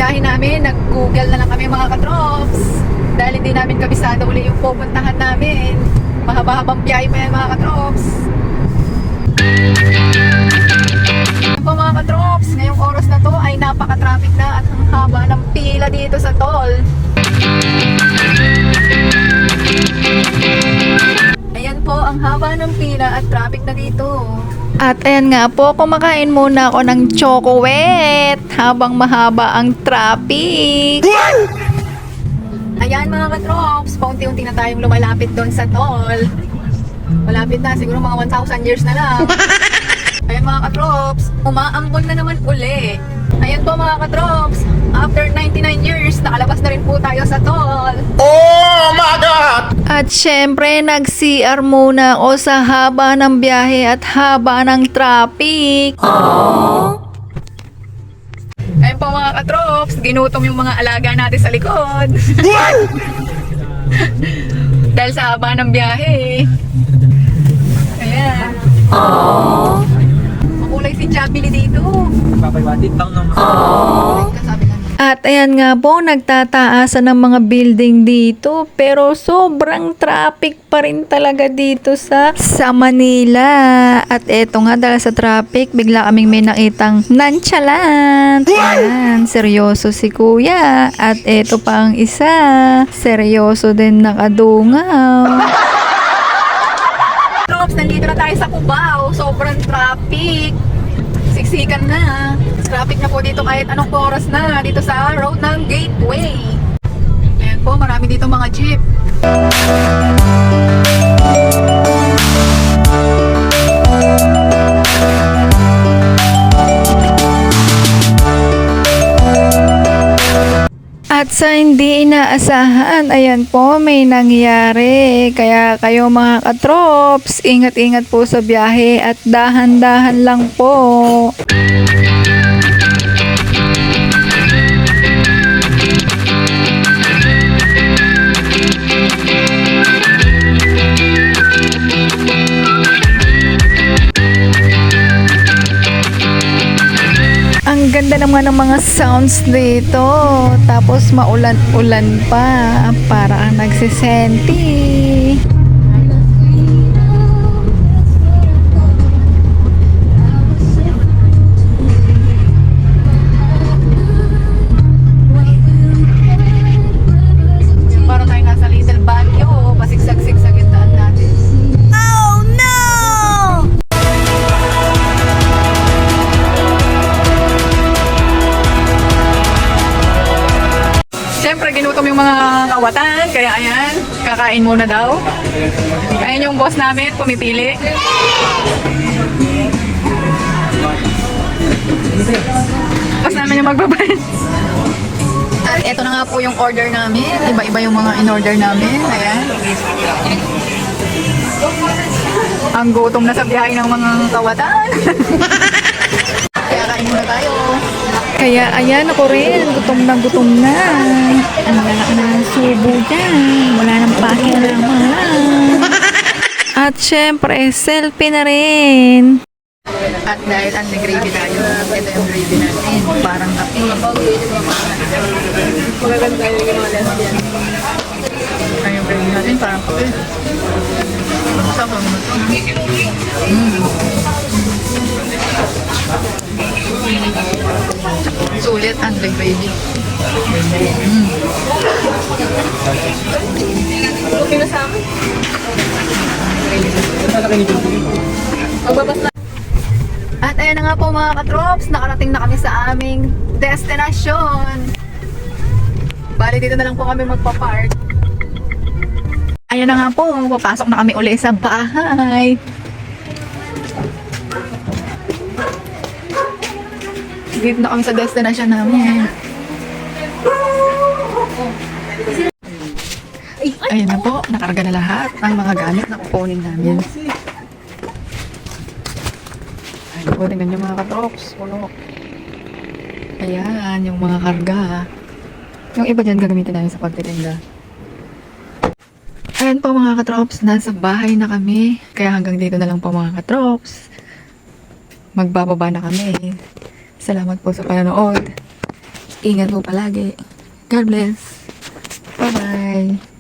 biyahe namin, nag-google na lang kami mga katrops. Dahil hindi namin kabisado uli yung pupuntahan namin. Mahaba-habang biyahe pa yan mga katrops. Yan po mga katrops, ngayong oras na to ay napaka-traffic na at ang haba ng pila dito sa toll. Ayan po ang haba ng pila at traffic na dito. At ayan nga po, kumakain muna ako ng chocolate habang mahaba ang traffic. Ayan mga katrops, paunti-unti na tayong lumalapit doon sa toll. Malapit na, siguro mga 1,000 years na lang. Ayan mga katrops, umaambon na naman uli. Ayan po mga katrops, after 99 years, nakalabas na rin po tayo sa toll. Oh my God! At syempre, nag-CR muna ako sa haba ng biyahe at haba ng traffic. Ayan po mga katrops, ginutom yung mga alaga natin sa likod. Dahil sa haba ng biyahe. Ayan. Makulay si Chabili dito. Papaywatit lang naman. At ayan nga po, nagtataasan ng mga building dito. Pero sobrang traffic pa rin talaga dito sa Manila. At eto nga, dahil sa traffic, bigla kaming may nakitang nonchalant. Ayan, seryoso si kuya. At eto pa ang isa, seryoso din nakadungaw. Troops, nandito na tayo sa Cubao. Sobrang traffic. Siksikan na. Traffic na po dito kahit anong oras na. Dito sa road ng Gateway. Ayan po, marami dito mga jeep. At sa hindi inaasahan, ayan po, may nangyari. Kaya kayo mga katrops, ingat-ingat po sa biyahe at dahan-dahan lang po. Ang ganda naman ng mga sounds dito. Tapos maulan-ulan pa. Para ang nagsisenti. Para tayo nasa Little Baguio. Pasigsag-sigsag yung daan natin. Oh no! Siyempre, ginutom yung mga kawatan, kaya ayan, kakain muna daw. Ayan yung boss namin, pumipili. Boss namin yung magbabayad. At eto na nga po yung order namin. Iba-iba yung mga in-order namin. Ayan. Ang gutom na sa biyahe ng mga kawatan. Kaya kain muna tayo. Kaya ayan ako rin, gutom na. Ang lalak na ng subo dyan. Wala nang pakialaman. At syempre, selfie na rin. At dahil ang gravy tayo, ito yung gravy natin. Parang kape. Magaganda yung ginawa natin. Ay, yung gravy natin, parang kape. Sama mo ito. Sulit ang gravy. Okay na sa akin. Magbabas na. At ayan na nga po mga katrops, nakarating na kami sa aming destinasyon. Bali dito na lang po kami magpa-park. Ayan na nga po, papasok na kami uli sa bahay. Dito na kami sa destination namin. Ayan na po, nakarga na lahat ng mga gamit na kukunin namin. Ayan po, tingnan yung mga katrops. Puno. Ayan, yung mga karga. Yung iba dyan gagamitin namin sa pagtitinda. Ayan po mga katrops, nasa bahay na kami. Kaya hanggang dito na lang po mga katrops. Magbababa na kami. Salamat po sa panonood. Ingat po palagi. God bless. Bye-bye.